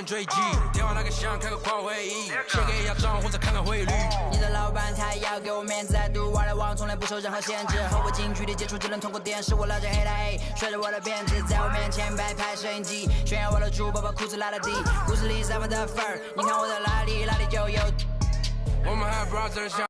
追击，电话那个响，开个狂会议，写给亚账或者看看汇率。你的老板他要给我面子，在读外来网从来不受任何限制，和我近距离接触只能通过电视，我拉着黑带 A， 甩着我的辫子，在我面前摆拍摄影机，炫耀我的猪，把裤子拉得低，故事里散发的粉儿，你看我的哪里就有。我们还 brother 像。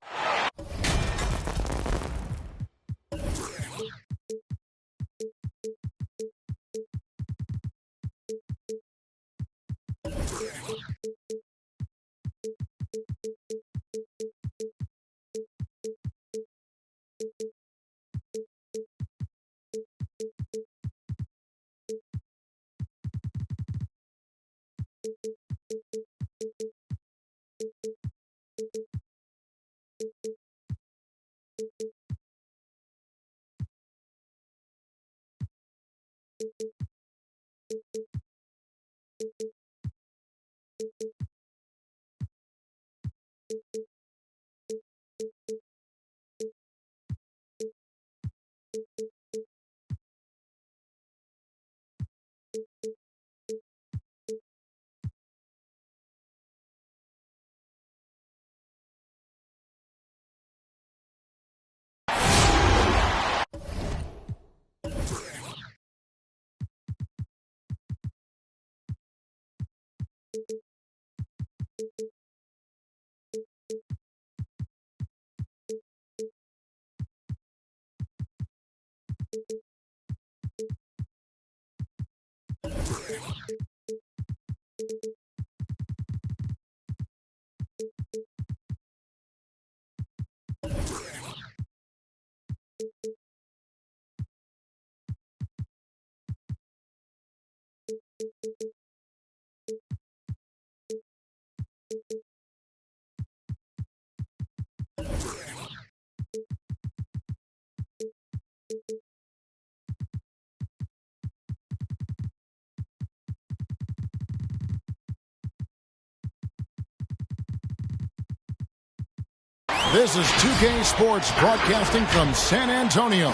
This is 2K Sports broadcasting from San Antonio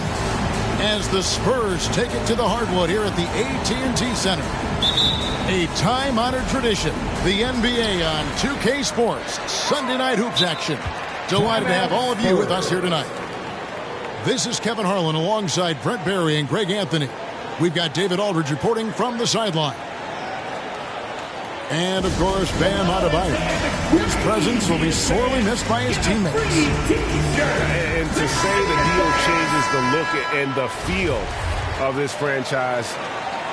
as the Spurs take it to the hardwood here at the AT&T Center. A time-honored tradition, the NBA on 2K Sports Sunday Night Hoops action. Delighted to have all of you with us here tonight. This is Kevin Harlan alongside Brent Barry and Greg Anthony. We've got David Aldridge reporting from the sideline. And, of course, Bam Adebayo. His presence will be sorely missed by his teammates. And to say the deal changes the look and the feel of this franchise,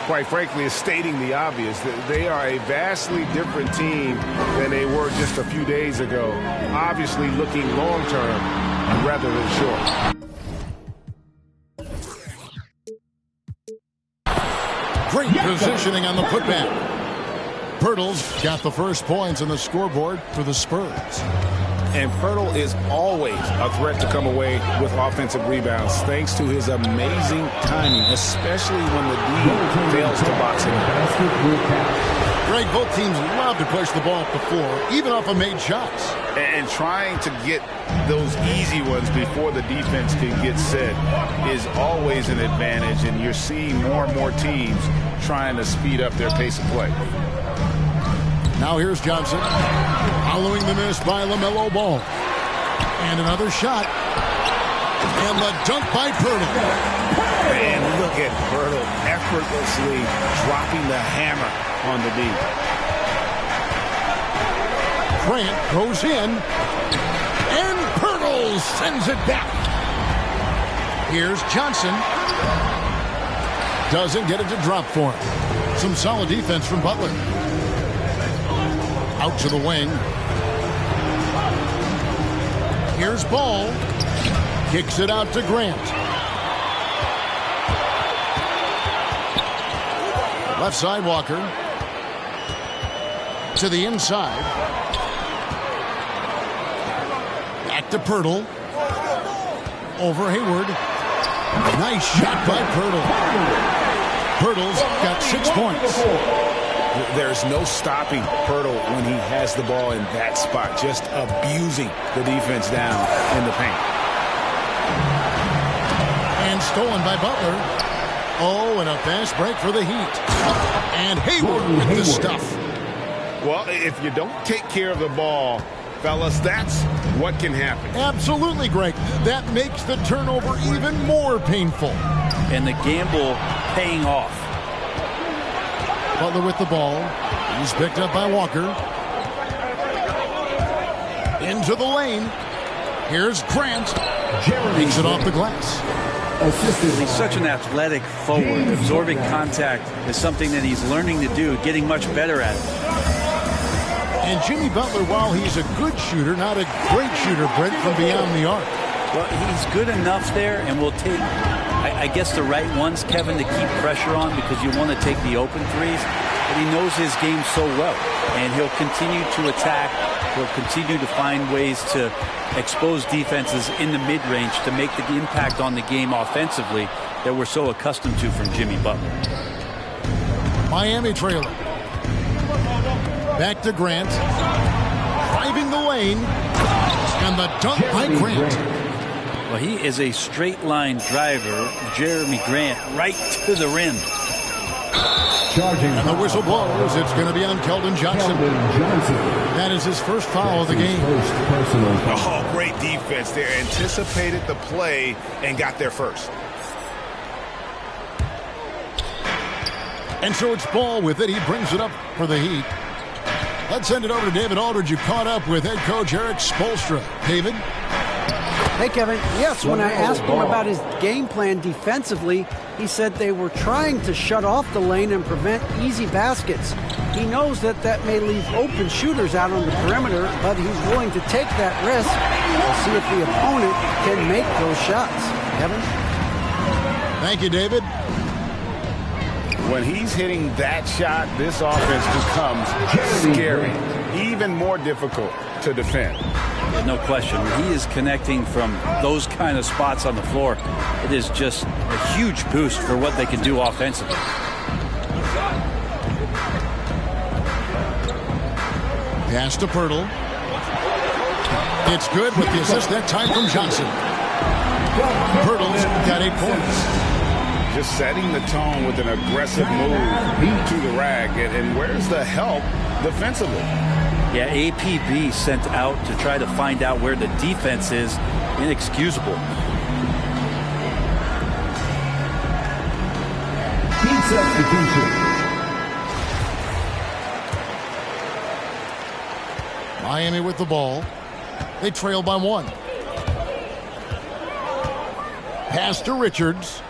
quite frankly, is stating the obvious. That they are a vastly different team than they were just a few days ago. Obviously looking long-term rather than short. Great positioning on the putback. Pirtle's got the first points on the scoreboard for the Spurs. And Pirtle is always a threat to come away with offensive rebounds thanks to his amazing timing, especially when the D fails to box him. Greg, both teams love to push the ball up the floor, even off of made shots. And trying to get those easy ones before the defense can get set is always an advantage, and you're seeing more and more teams trying to speed up their pace of play. Now here's Johnson, following the miss by LaMelo Ball. And another shot. And the dunk by Pirtle. And look at Pirtle effortlessly dropping the hammer on the D. Grant goes in. And Pirtle sends it back. Here's Johnson. Doesn't get it to drop for him. Some solid defense from Butler. Out to the wing. Here's Ball. Kicks it out to Grant. Left side, Walker. To the inside. Back to Pirtle. Over Hayward. Nice shot by Pirtle. Pirtle's got 6 points. There's no stopping Pirtle when he has the ball in that spot, just abusing the defense down in the paint. And stolen by Butler. Oh, and a fast break for the Heat. And Hayward with the stuff. Well, if you don't take care of the ball, fellas, that's what can happen. Absolutely, Greg. That makes the turnover even more painful. And the gamble paying off. Butler with the ball. He's picked up by Walker. Into the lane. Here's Grant. Takes it off the glass. He's such an athletic forward. Absorbing contact is something that he's learning to do, getting much better at it. And Jimmy Butler, while he's a good shooter, not a great shooter, Brent, from beyond the arc. Well, he's good enough there, and will take, I guess, the right ones, Kevin, to keep pressure on, because you want to take the open threes. But he knows his game so well, and he'll continue to attack. He'll continue to find ways to expose defenses in the mid-range to make the impact on the game offensively that we're so accustomed to from Jimmy Butler. Miami trailer. Back to Grant. Driving the lane. And the dunk by Grant. Well, he is a straight-line driver, Jeremy Grant, right to the rim. And the whistle blows. It's going to be on Keldon Johnson. That is his first foul of the game. Oh, great defense there. Anticipated the play and got there first. And so it's Ball with it. He brings it up for the Heat. Let's send it over to David Aldridge, who caught up with head coach Eric Spoelstra. David? Hey, Kevin. Yes, when I asked him about his game plan defensively, he said they were trying to shut off the lane and prevent easy baskets. He knows that that may leave open shooters out on the perimeter, but he's willing to take that risk. We'll see if the opponent can make those shots. Kevin? Thank you, David. When he's hitting that shot, this offense becomes scary, even more difficult to defend. No question. When he is connecting from those kind of spots on the floor, it is just a huge boost for what they can do offensively. Pass to Pirtle. It's good with the assist that time from Johnson. Pirtle's got 8 points. Just setting the tone with an aggressive move to the rack. And where's the help defensively? Yeah, APB sent out to try to find out where the defense is. Inexcusable. Team substitution. Miami with the ball. They trail by 1. Pass to Richards.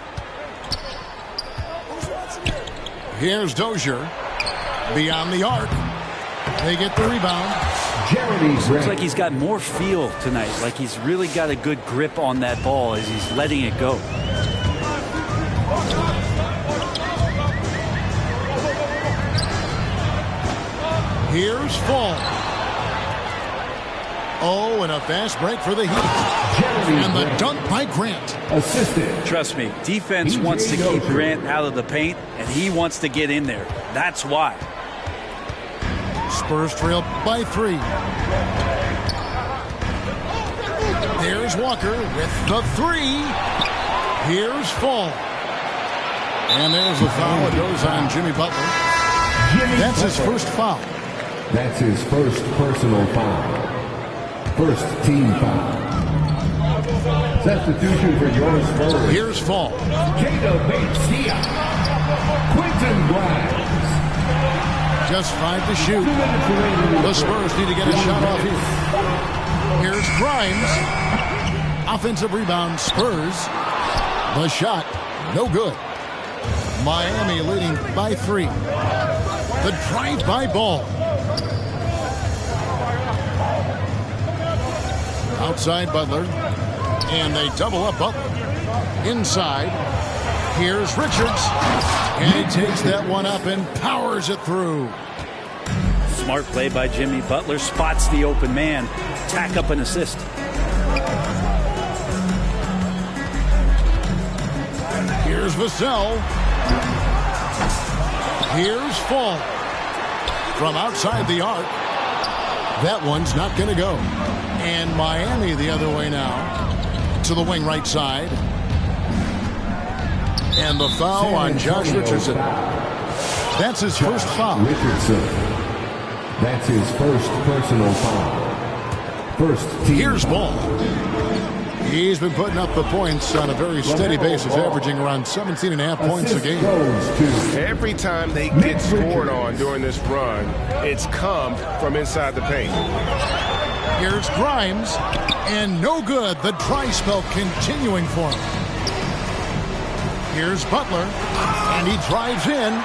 Here's Dozier. Beyond the arc. They get the rebound. Looks like he's got more feel tonight. Like he's really got a good grip on that ball as he's letting it go. Here's Fall. Oh, and a fast break for the Heat. And the dunk by Grant. Assisted. Trust me, defense wants to keep Grant out of the paint, and he wants to get in there. That's why. Spurs trail by 3. There's Walker with the 3. Here's Fall. And there's the foul. It goes on Jimmy Butler. That's his first foul. That's his first personal foul. First team foul. Substitution for your Spurs. Here's Fall. Cato Bates-Dia. Quentin Grimes. Just 5 to shoot. The Spurs need to get a shot off here. Here's Grimes. Offensive rebound, Spurs. The shot, no good. Miami leading by 3. The drive-by Ball. Outside Butler. And they double up Butler. Inside. Here's Richards. And he takes that one up and powers it through. Smart play by Jimmy Butler. Spots the open man. Tack up an assist. Here's Vassell. Here's Fall. From outside the arc. That one's not going to go. And Miami the other way now. To the wing right side. And the foul on Josh Richardson. That's his first foul. Richardson. That's his first personal foul. First team Here's foul. Ball. He's been putting up the points on a very steady basis, averaging around 17.5 points a game. Every time they get scored on during this run, it's come from inside the paint. Here's Grimes, and no good. The dry spell continuing for him. Here's Butler, and he drives in.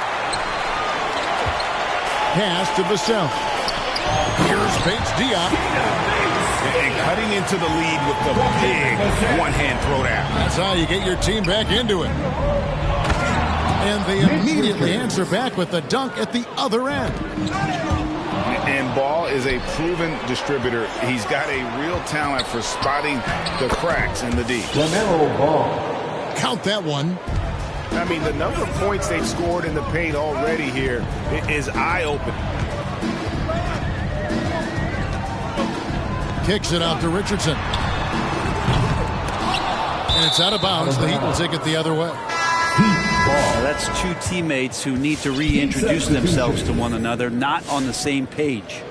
Pass to Vassell. Here's Bates Diop. And cutting into the lead with the big one-hand throwdown. That's how you get your team back into it. And they immediately answer back with the dunk at the other end. And Ball is a proven distributor. He's got a real talent for spotting the cracks in the D. LaMelo Ball. Count that one. I mean, the number of points they've scored in the paint already here is eye-opening. Kicks it out to Richardson. And it's out of bounds. The Heat will take it the other way. Now that's two teammates who need to reintroduce themselves to one another, not on the same page.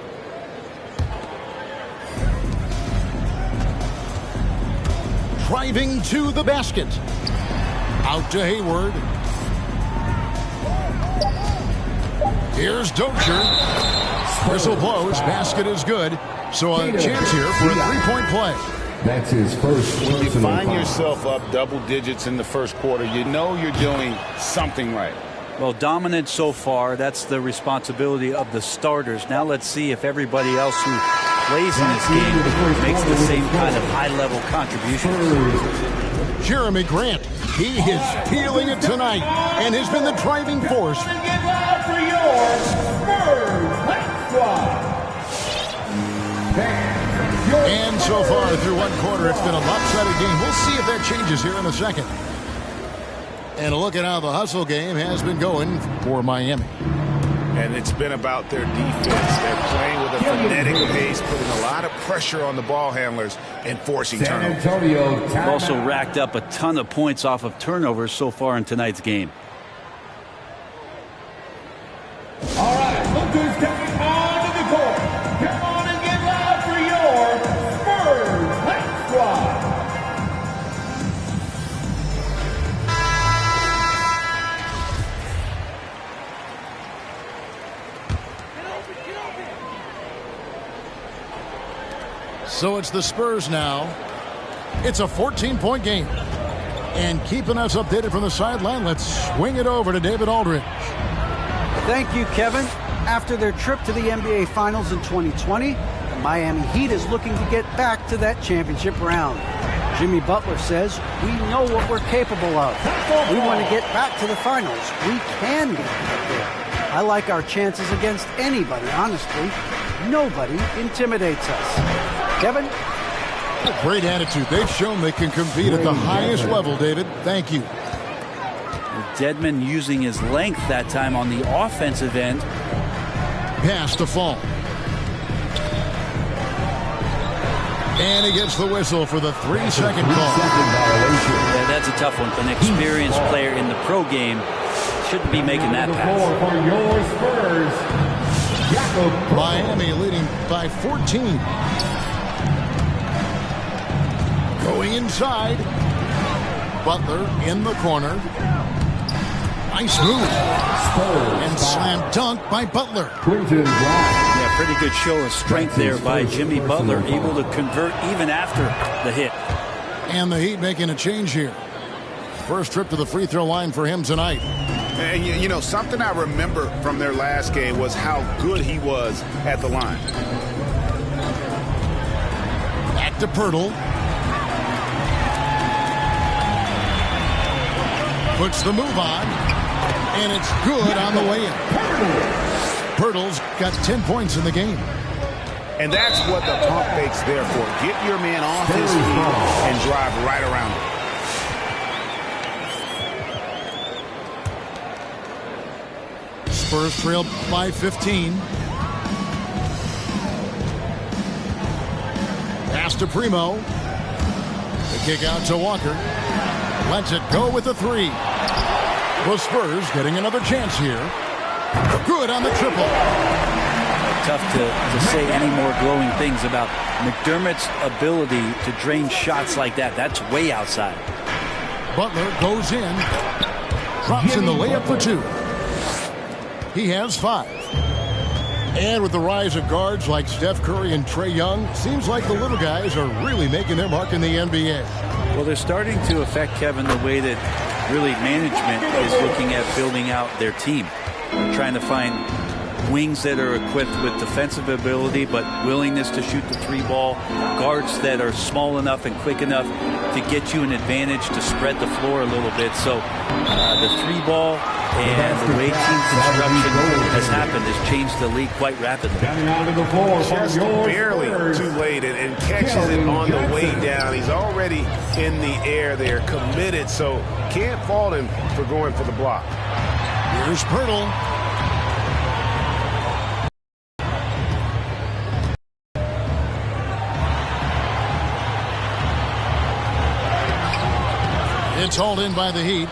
Driving to the basket. Out to Hayward. Here's Dozier. Whistle blows. Basket is good. So a chance here for a three-point play. That's his first When you personal find foul. yourself up double digits in the first quarter, you know you're doing something right. Well, dominant so far. That's the responsibility of the starters. Now let's see if everybody else who plays in this game makes the same kind of high-level contribution. Jeremy Grant. He is feeling it tonight and has been the driving force. And so far through one quarter, it's been a lopsided game. We'll see if that changes here in a second. And a look at how the hustle game has been going for Miami. And it's been about their defense. They're playing with a frenetic pace, putting a lot of pressure on the ball handlers and forcing San turnovers. Antonio They've also racked up a ton of points off of turnovers so far in tonight's game. All right, look who's coming onto the court. Come on and get loud for your Spurs Hype Squad. So it's the Spurs now. It's a 14-point game. And keeping us updated from the sideline, let's swing it over to David Aldridge. Thank you, Kevin. After their trip to the NBA Finals in 2020, the Miami Heat is looking to get back to that championship round. Jimmy Butler says, we know what we're capable of. We want to get back to the finals. We can get back there. I like our chances against anybody, honestly. Nobody intimidates us. Kevin? Great attitude. They've shown they can compete at the highest level, David. Thank you. Dedmon using his length that time on the offensive end. Pass to Fall. And he gets the whistle for the 3-second call. Yeah, that's a tough one. An experienced player in the pro game shouldn't be making that pass. For your Spurs, Miami leading by 14. Going inside. Butler in the corner. Nice move. And slam dunk by Butler. Yeah, pretty good show of strength there by Jimmy Butler, able to convert even after the hit. And the Heat making a change here. First trip to the free throw line for him tonight. And you know, something I remember from their last game was how good he was at the line. Back to Pirtle. Puts the move on. And it's good on the way in. Pirtle's got 10 points in the game. And that's what the pump fake's there for. Get your man off his feet and drive right around him. Spurs trail by 15. Pass to Primo. The kick out to Walker. Lets it go with the three. The Spurs getting another chance here. Good on the triple. tough to say any more glowing things about McDermott's ability to drain shots like that. That's way outside. Butler goes in, drops in the layup for 2. He has 5. And with the rise of guards like Steph Curry and Trae Young, seems like the little guys are really making their mark in the NBA. Well, they're starting to affect, Kevin, the way that really management is looking at building out their team. Trying to find wings that are equipped with defensive ability but willingness to shoot the 3 ball, guards that are small enough and quick enough to get you an advantage to spread the floor a little bit. So the 3 ball and the way team construction has happened has changed the league quite rapidly. Just barely too late and catches it on the way down. He's already in the air there, committed, so can't fault him for going for the block. Here's Pirtle. It's hauled in by the Heat.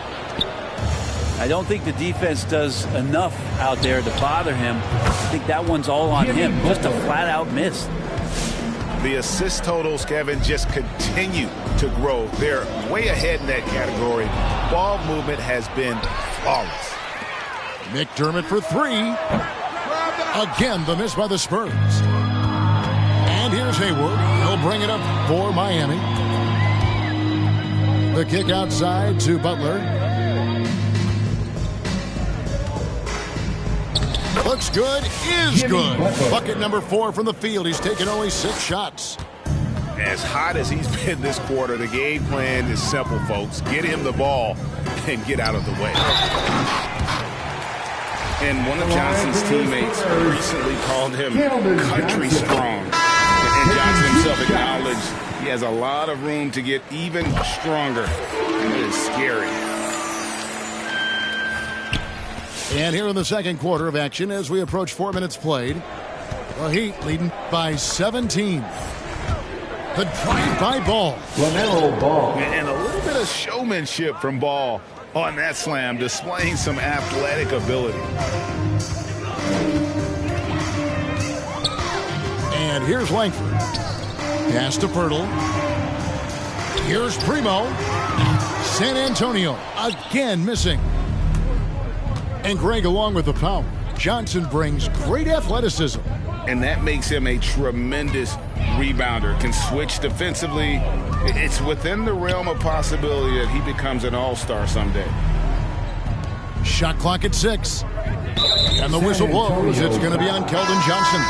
I don't think the defense does enough out there to bother him. I think that one's all on him. Just a flat-out miss. The assist totals, Kevin, just continue to grow. They're way ahead in that category. Ball movement has been flawless. McDermott for 3. Again, the miss by the Spurs. And here's Hayward. He'll bring it up for Miami. The kick outside to Butler. Looks good, is good. Bucket number 4 from the field. He's taken only 6 shots. As hot as he's been this quarter, the game plan is simple, folks. Get him the ball and get out of the way. And one of Johnson's teammates recently called him country strong. And Johnson himself acknowledged he has a lot of room to get even stronger. It is scary. And here in the second quarter of action, as we approach 4 minutes played, the Heat leading by 17. The drive by Ball. LaMelo Ball. And a little bit of showmanship from Ball on that slam, displaying some athletic ability. And here's Langford. Pass to Pirtle. Here's Primo. San Antonio again missing. And Greg along with the power. Johnson brings great athleticism. And that makes him a tremendous rebounder. Can switch defensively. It's within the realm of possibility that he becomes an all-star someday. Shot clock at 6. And the whistle blows. It's going to be on Keldon Johnson.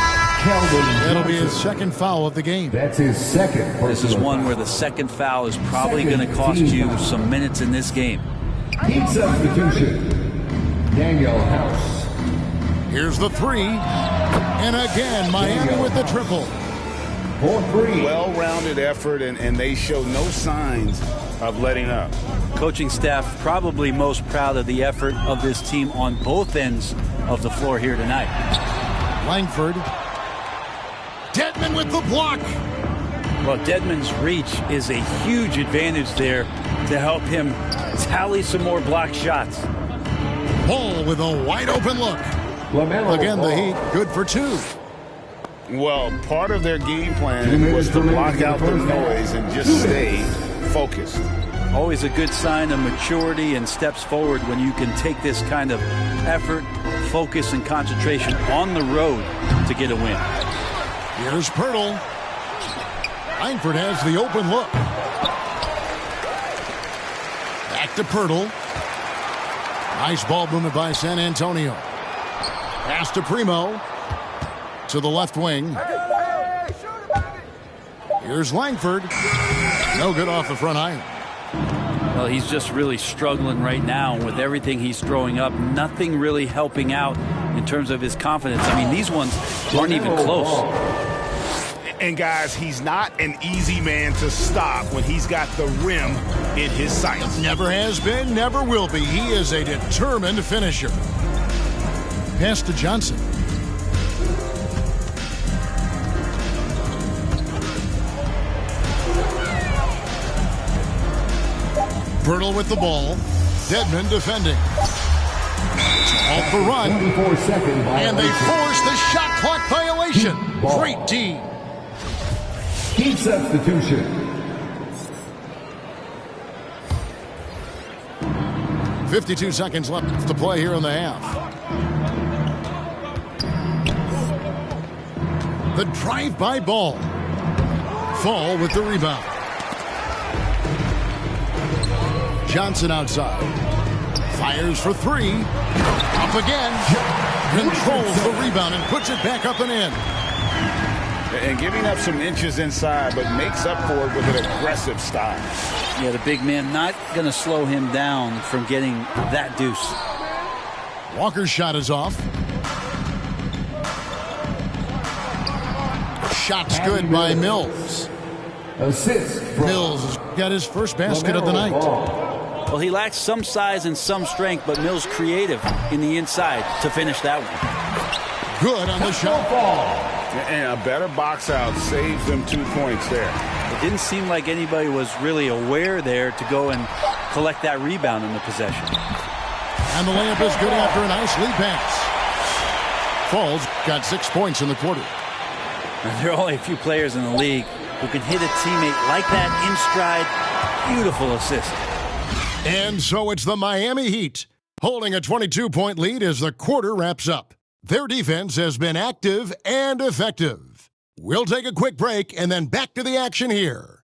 That'll be his second foul of the game. That's his second. This is one where the second foul is probably going to cost you some minutes in this game. Heat substitution. Daniel House. Here's the 3. And again, Miami with the triple. Well-rounded effort, and they show no signs of letting up. Coaching staff probably most proud of the effort of this team on both ends of the floor here tonight. Langford. Dedmon with the block. Well, Dedmon's reach is a huge advantage there to help him tally some more block shots. Ball with a wide open look. Again, the Heat good for 2. Well, part of their game plan was to block out the noise and just stay focused. Always a good sign of maturity and steps forward when you can take this kind of effort, focus, and concentration on the road to get a win. Here's Pirtle. Langford has the open look. Back to Pirtle. Nice ball movement by San Antonio. Pass to Primo. To the left wing. Here's Langford. No good off the front iron. Well, he's just really struggling right now with everything he's throwing up. Nothing really helping out in terms of his confidence. I mean, these ones aren't even close. And guys, he's not an easy man to stop when he's got the rim in his sights. Never has been, never will be. He is a determined finisher. Pass to Johnson. Pirtle with the ball. Dedmon defending. Off the run. And they force the shot clock Violation. Great D. Team substitution. 52 seconds left to play here in the half. The drive-by ball. Fall with the rebound. Johnson outside. Fires for three. Up again. Controls the rebound and puts it back up and in. And giving up some inches inside, but makes up for it with an aggressive style. Yeah, the big man not going to slow him down from getting that deuce. Walker's shot is off. Shot's good by Mills. Assist. Mills has got his first basket of the night. Well, he lacks some size and some strength, but Mills creative in the inside to finish that one. Good on the shot. And a better box out saves them 2 points there. It didn't seem like anybody was really aware there to go and collect that rebound in the possession. And the layup is good after a nice lead pass. Falls got 6 points in the quarter. Now, there are only a few players in the league who can hit a teammate like that in stride. Beautiful assist. And so it's the Miami Heat holding a 22-point lead as the quarter wraps up. Their defense has been active and effective. We'll take a quick break and then back to the action here.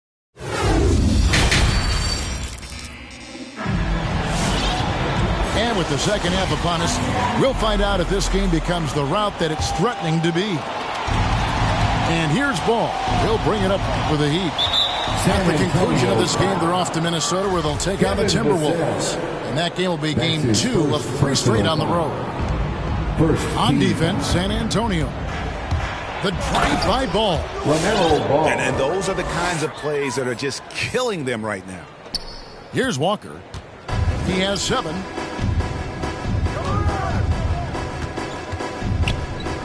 And with the second half upon us, we'll find out if this game becomes the route that it's threatening to be. And here's Ball. He'll bring it up for the Heat. At the conclusion of this game, they're off to Minnesota where they'll take on the Timberwolves. And that game will be game 2 of 3 straight on the road. On defense, San Antonio. The drive-by ball. And those are the kinds of plays that are just killing them right now. Here's Walker. He has 7.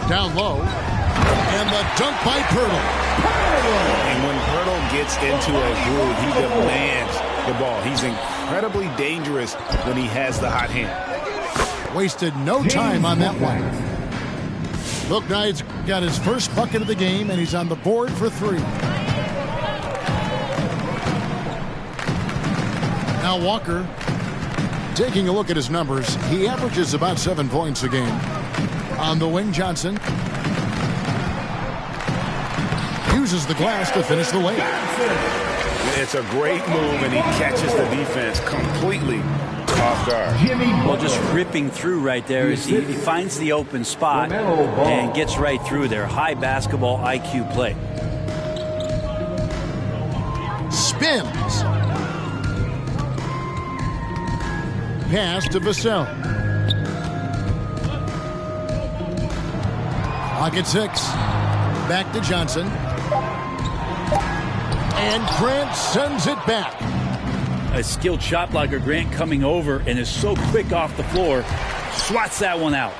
Down low. And the dunk by Pirtle. And when Pirtle gets into a groove, he demands the ball. He's incredibly dangerous when he has the hot hand. Wasted no time on that one. Bouknight's got his first bucket of the game, and he's on the board for 3. Now Walker, taking a look at his numbers, he averages about 7 points a game. On the wing, Johnson uses the glass to finish the lane. It's a great move, and he catches the defense completely off guard. Well, just ripping through right there as he finds the open spot and gets right through there. High basketball IQ play. Spins. Pass to Vassell. Pocket 6. Back to Johnson. And Grant sends it back. A skilled shot blocker, Grant, coming over and is so quick off the floor. Swats that one out.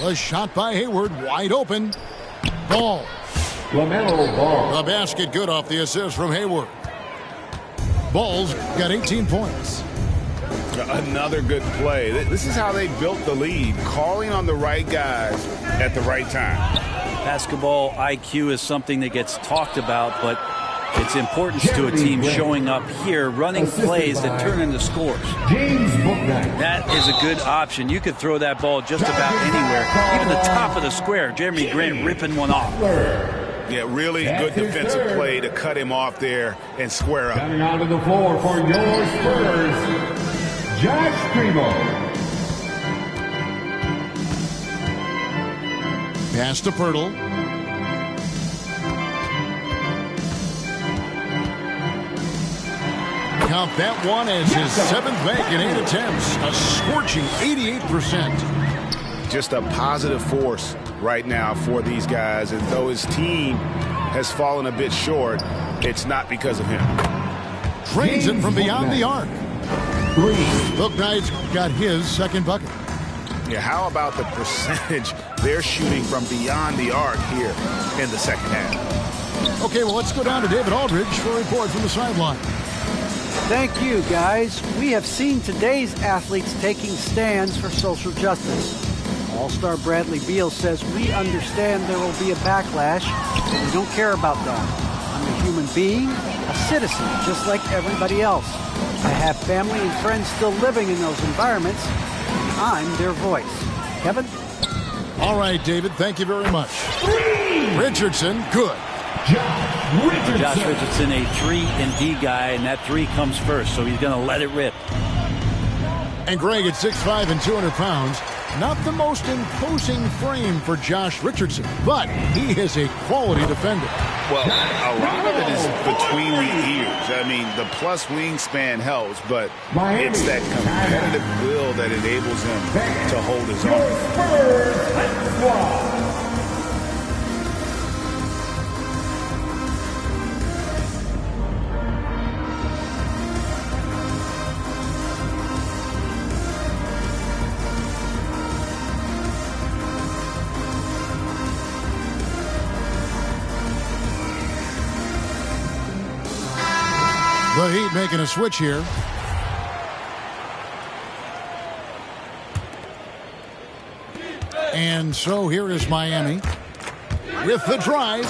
A shot by Hayward, wide open. Ball. LaMelo Ball. The basket good off the assist from Hayward. Ball's got 18 points. Another good play. This is how they built the lead, calling on the right guys at the right time. Basketball IQ is something that gets talked about, but its importance to a team showing up here, running plays that turn into scores. That is a good option. You could throw that ball just about anywhere, even the top of the square. Jeremy Grant ripping one off. Yeah, really good defensive play to cut him off there and square up. Coming onto the floor for your Spurs, Josh Primo. Pass to Pirtle. Count that one as his 7th bank in 8 attempts. A scorching 88%. Just a positive force right now for these guys. And though his team has fallen a bit short, it's not because of him. Trains it from beyond the arc. Bouknight's got his 2nd bucket. Yeah, how about the percentage they're shooting from beyond the arc here in the second half? Okay, well, let's go down to David Aldridge for a report from the sideline. Thank you, guys. We have seen today's athletes taking stands for social justice. All-star Bradley Beal says, "We understand there will be a backlash, but we don't care about that. I'm a human being, a citizen, just like everybody else. I have family and friends still living in those environments. I'm their voice." Kevin? All right, David, thank you very much. Richardson, good. Josh Richardson, a 3-and-D guy, and that 3 comes first, so he's going to let it rip. And Greg, at 6'5" and 200 pounds, not the most imposing frame for Josh Richardson, but he is a quality defender. Well, a lot of it is between the ears. I mean, the plus wingspan helps, but it's that competitive will that enables him to hold his own. The Heat making a switch here. And so here is Miami with the drive.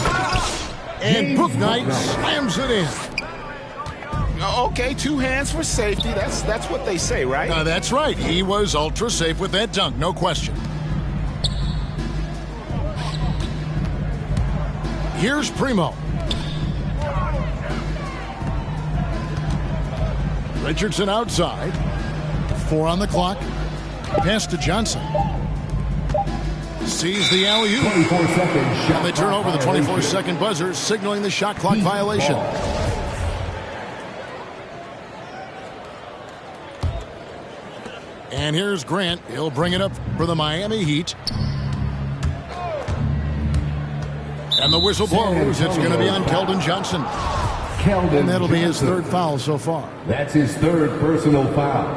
And Bouknight slams it in. Okay, 2 hands for safety. That's what they say, right? That's right. He was ultra safe with that dunk, no question. Here's Primo. Richardson outside. 4 on the clock. Pass to Johnson. Sees the alley-oop. 24 seconds. And they turn over the 24-second buzzer, signaling the shot clock violation. And here's Grant. He'll bring it up for the Miami Heat. And the whistle blows. It's going to be on Keldon Johnson. And that'll be his 3rd foul so far. That's his 3rd personal foul.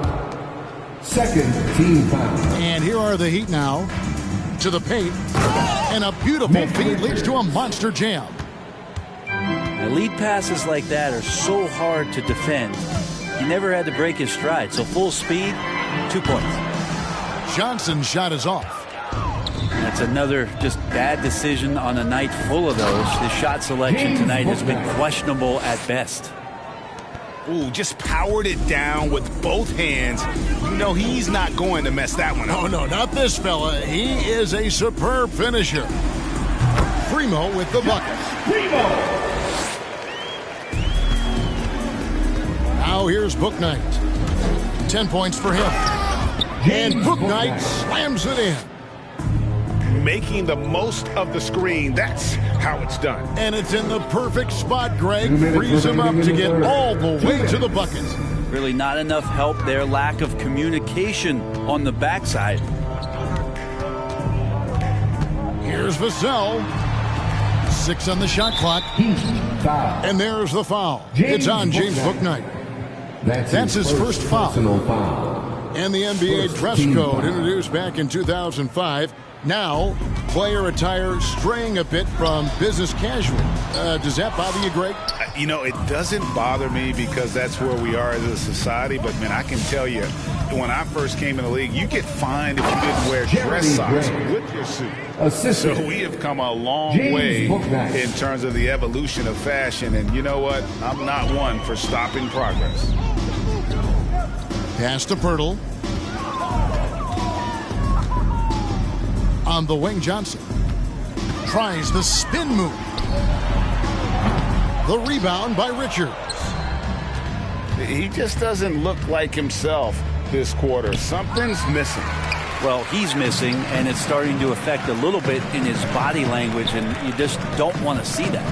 2nd team foul. And here are the Heat now to the paint. And a beautiful feed leads to a monster jam. Now, lead passes like that are so hard to defend. He never had to break his stride. So full speed, 2 points. Johnson's shot is off. That's another just bad decision on a night full of those. His shot selection tonight has been questionable at best. Ooh, just powered it down with both hands. You know he's not going to mess that one up. Oh, no, not this fella. He is a superb finisher. Primo with the bucket. Primo! Now here's Bouknight. 10 points for him. And Bouknight slams it in. Making the most of the screen. That's how it's done. And it's in the perfect spot, Greg. Frees him up to get all the way to the bucket. Really not enough help there. Lack of communication on the backside. Here's Vassell. 6 on the shot clock. And there's the foul. It's on James Bouknight. That's his first foul. And the NBA dress code introduced back in 2005. Now, player attire straying a bit from business casual. Does that bother you, Greg? You know, it doesn't bother me because that's where we are as a society. But, man, I can tell you, when I first came in the league, you get fined if you didn't wear dress socks with your suit. So we have come a long way in terms of the evolution of fashion. And you know what? I'm not one for stopping progress. Pass to Pirtle. On the wing, Johnson tries the spin move. The rebound by Richards. He just doesn't look like himself this quarter. Something's missing. Well, he's missing, and it's starting to affect a little bit in his body language, and you just don't want to see that.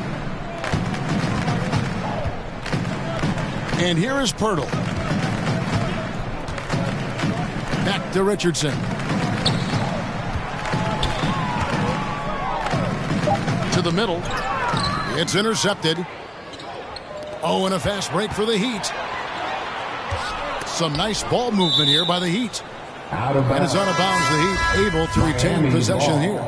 And here is Pirtle. Back to Richardson. To the middle. It's intercepted. Oh, and a fast break for the Heat. Some nice ball movement here by the Heat. And it's out of bounds. The Heat able to retain possession here.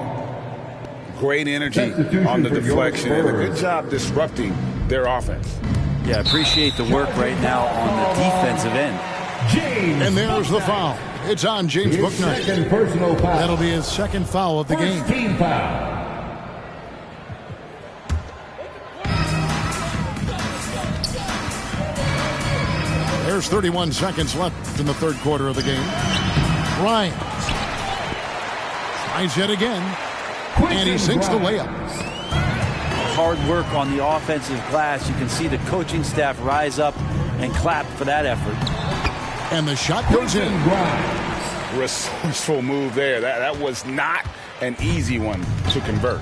Great energy on the deflection and a good job disrupting their offense. Yeah, appreciate the work right now on the defensive end. And there's the foul. It's on James Bouknight. Second personal foul. That'll be his second foul of the game. Team foul. There's 31 seconds left in the third quarter of the game. Grimes tries yet again, and he sinks the layup. Hard work on the offensive glass. You can see the coaching staff rise up and clap for that effort. And the shot goes in. Resourceful move there. That was not an easy one to convert.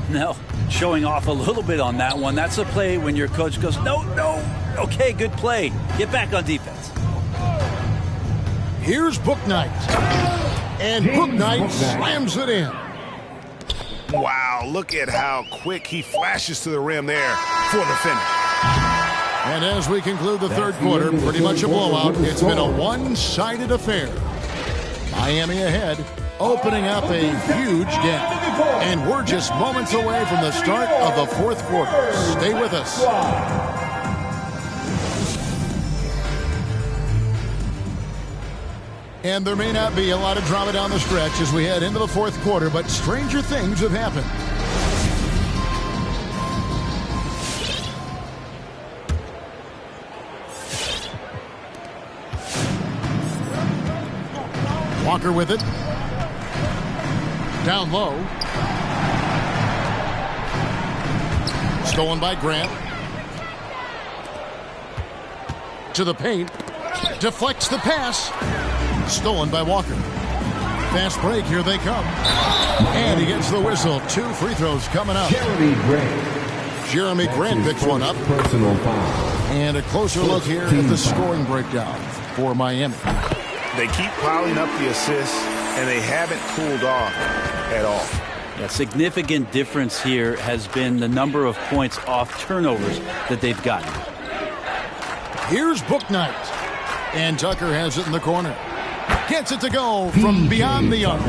No, showing off a little bit on that one. That's a play when your coach goes, no. Okay, good play. Get back on defense. Here's Bouknight. And Bouknight slams it in. Wow, look at how quick he flashes to the rim there for the finish. And as we conclude the third quarter, pretty much a blowout. It's been a one-sided affair. Miami ahead, opening up a huge gap. And we're just moments away from the start of the fourth quarter. Stay with us. And there may not be a lot of drama down the stretch as we head into the fourth quarter, but stranger things have happened. Walker with it. Down low. Stolen by Grant. To the paint. Deflects the pass. Stolen by Walker. Fast break. Here they come. And he gets the whistle. 2 free throws coming up. Jeremy Grant picks one up. Personal foul. And a closer look here at the scoring breakdown for Miami. They keep piling up the assists, and they haven't cooled off at all. A significant difference here has been the number of points off turnovers that they've gotten. Here's Bouknight. And Tucker has it in the corner. Gets it to go from beyond the arc.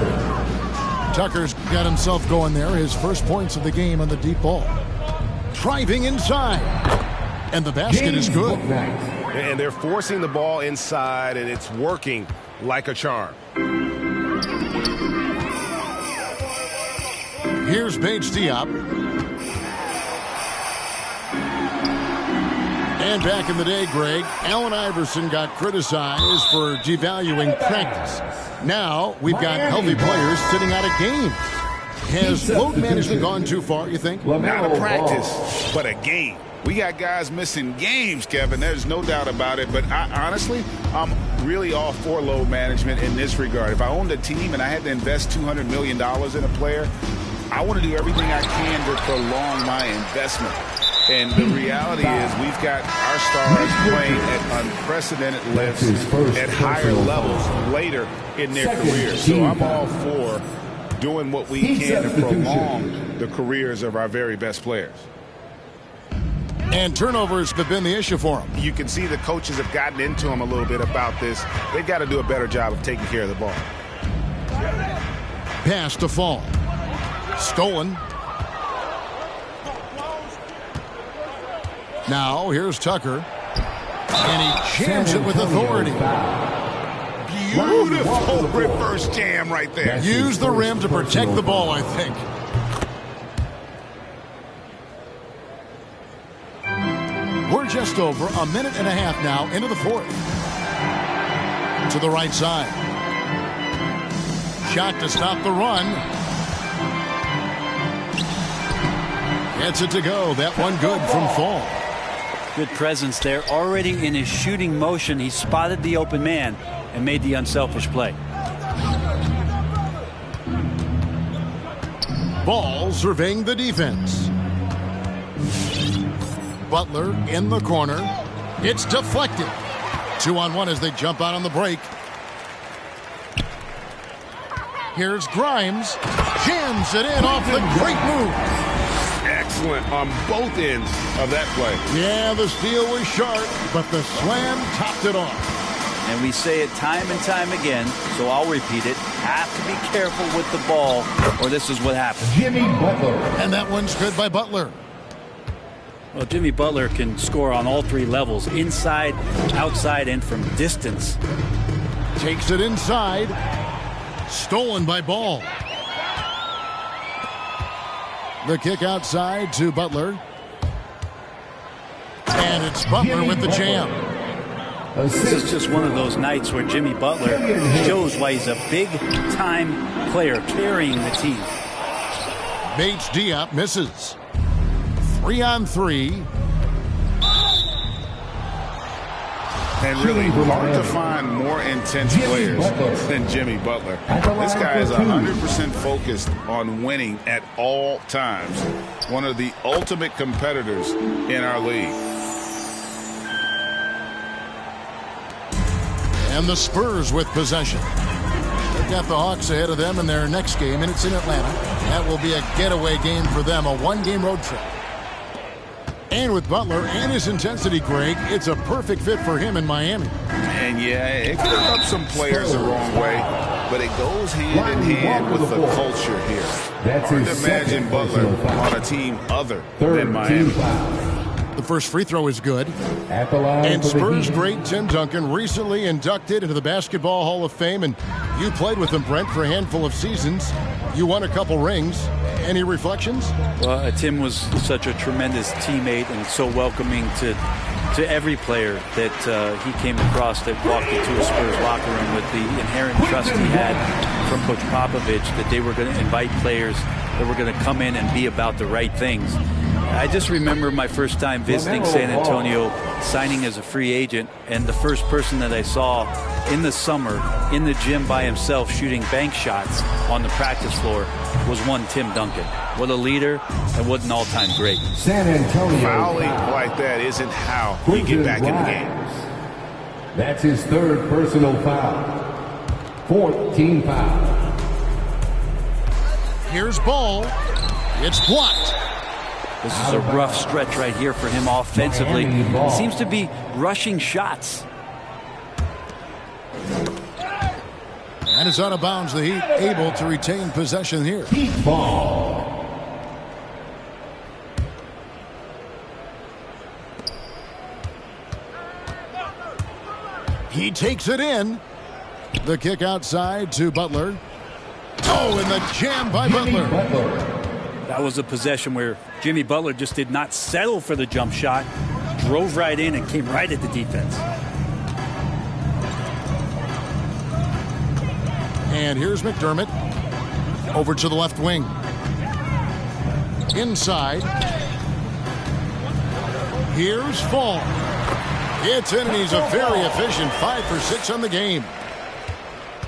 Tucker's got himself going there. His first points of the game on the deep ball. Driving inside. And the basket is good. And they're forcing the ball inside, and it's working like a charm. Here's Bates Diop. And back in the day, Greg, Allen Iverson got criticized for devaluing practice. Now we've got healthy players sitting out of games. Has load management gone too far, you think? Not a practice, but a game. We got guys missing games, Kevin. There's no doubt about it. But honestly, I'm really all for load management in this regard. If I owned a team and I had to invest $200 million in a player, I want to do everything I can to prolong my investment. And the reality is we've got our stars playing at unprecedented lifts at higher levels later in their careers. So I'm all for doing what we can to prolong the careers of our very best players. And turnovers have been the issue for them. You can see the coaches have gotten into them a little bit about this. They've got to do a better job of taking care of the ball. Pass to Fall. Stolen. Now here's Tucker. And he jams it with authority. Beautiful reverse jam right there. Use the rim to protect the ball, I think. We're just over a minute and a half now into the fourth. To the right side. Shot to stop the run. Gets it to go. That one good from Fall. Good presence there. Already in his shooting motion, he spotted the open man and made the unselfish play. Ball surveying the defense. Butler in the corner. It's deflected. 2-on-1 as they jump out on the break. Here's Grimes. Jams it in off the great move. Excellent on both ends of that play. Yeah, the steal was sharp, but the slam topped it off. And we say it time and time again, so I'll repeat it. Have to be careful with the ball, or this is what happens. Jimmy Butler. And that one's good by Butler. Well, Jimmy Butler can score on all three levels, inside, outside, and from distance. Takes it inside. Stolen by Ball. The kick outside to Butler. And it's Butler with the jam. This is just one of those nights where Jimmy Butler shows why he's a big-time player carrying the team. Bates Diop misses. 3-on-3. And really hard to find more intense players than Jimmy Butler. This guy is 100% focused on winning at all times. One of the ultimate competitors in our league. And the Spurs with possession. They've got the Hawks ahead of them in their next game, and it's in Atlanta. That will be a getaway game for them, a one-game road trip. And with Butler and his intensity, Greg, it's a perfect fit for him in Miami. And yeah, it could rub some players the wrong way, but it goes hand in hand with the culture here. Hard to imagine Butler on a team other than Miami. The first free throw is good. And Spurs great Tim Duncan recently inducted into the Basketball Hall of Fame, and you played with him, Brent, for a handful of seasons. You won a couple rings. Any reflections? Well, Tim was such a tremendous teammate and so welcoming to every player that he came across that walked into a Spurs locker room with the inherent trust he had from Coach Popovich that they were going to invite players that were going to come in and be about the right things. I just remember my first time visiting San Antonio, signing as a free agent, and the first person that I saw in the summer in the gym by himself shooting bank shots on the practice floor was one Tim Duncan. What a leader and what an all-time great. San Antonio. Fouling like that isn't how you get back in the game. That's his third personal foul. 4th team foul. Here's Ball. It's blocked. This is a rough stretch right here for him offensively. He seems to be rushing shots. And it's out of bounds. The Heat able to retain possession here. Heat ball. He takes it in. The kick outside to Butler. Oh, and the jam by Butler. That was a possession where Jimmy Butler just did not settle for the jump shot, drove right in and came right at the defense. And here's McDermott over to the left wing. Inside. Here's Fall. It's in, and he's a very efficient 5 for 6 on the game.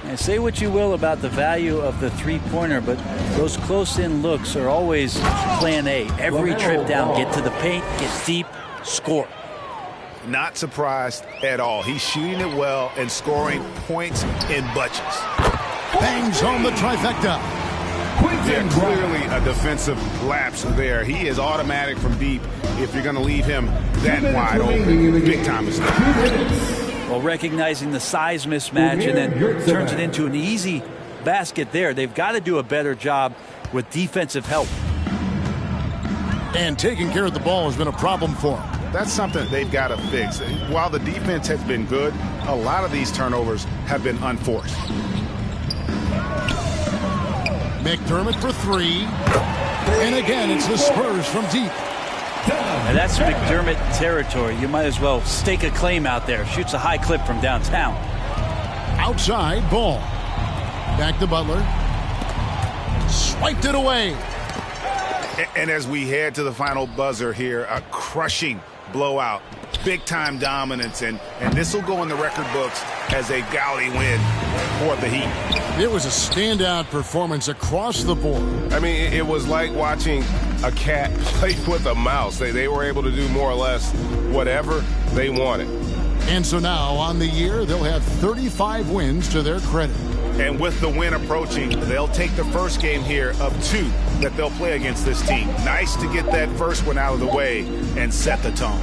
And say what you will about the value of the three-pointer, but those close-in looks are always plan A. Every trip down, get to the paint, get deep, score. Not surprised at all. He's shooting it well and scoring points in bunches. Bangs home the trifecta. Yeah, clearly a defensive lapse there. He is automatic from deep if you're going to leave him that wide open. Big time mistake. Well, recognizing the size mismatch and then turns it into an easy basket there. They've got to do a better job with defensive help. And taking care of the ball has been a problem for them. That's something they've got to fix. While the defense has been good, a lot of these turnovers have been unforced. McDermott for 3. And again, it's the Spurs from deep. And that's McDermott territory. You might as well stake a claim out there. Shoots a high clip from downtown. Outside, Ball. Back to Butler. Swiped it away. And as we head to the final buzzer here, a crushing blowout. Big-time dominance, and this will go in the record books as a gaudy win for the Heat. It was a standout performance across the board. I mean, it was like watching a cat play with a mouse. They were able to do more or less whatever they wanted. And so now, on the year, they'll have 35 wins to their credit. And with the win approaching, they'll take the first game here of 2 that they'll play against this team. Nice to get that first one out of the way and set the tone.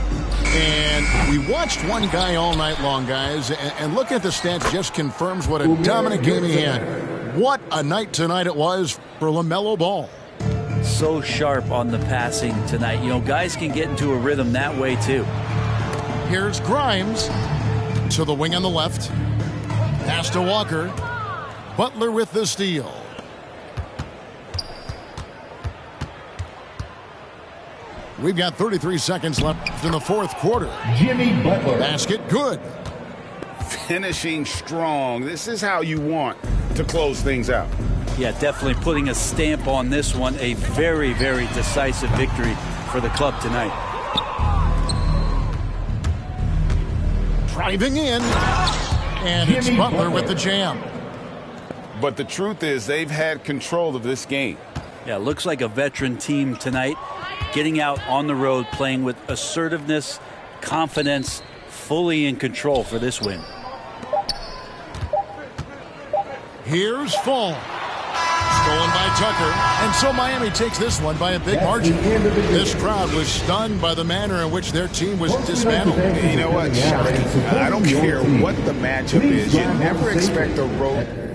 And we watched one guy all night long, guys, and look at the stats just confirms what a dominant game he had. What a night tonight it was for LaMelo Ball. So sharp on the passing tonight. You know, guys can get into a rhythm that way, too. Here's Grimes to the wing on the left. Pass to Walker. Butler with the steal. We've got 33 seconds left in the fourth quarter. Jimmy Butler. Basket good. Finishing strong. This is how you want to close things out. Yeah, definitely putting a stamp on this one. A very, very decisive victory for the club tonight. Driving in. And it's Butler with the jam. But the truth is they've had control of this game. Yeah, looks like a veteran team tonight. Getting out on the road, playing with assertiveness, confidence, fully in control for this win. Here's Fall. Stolen by Tucker. And so Miami takes this one by a big margin. This crowd was stunned by the manner in which their team was dismantled. You know what? Shocking. I don't care what the matchup is. You never expect a road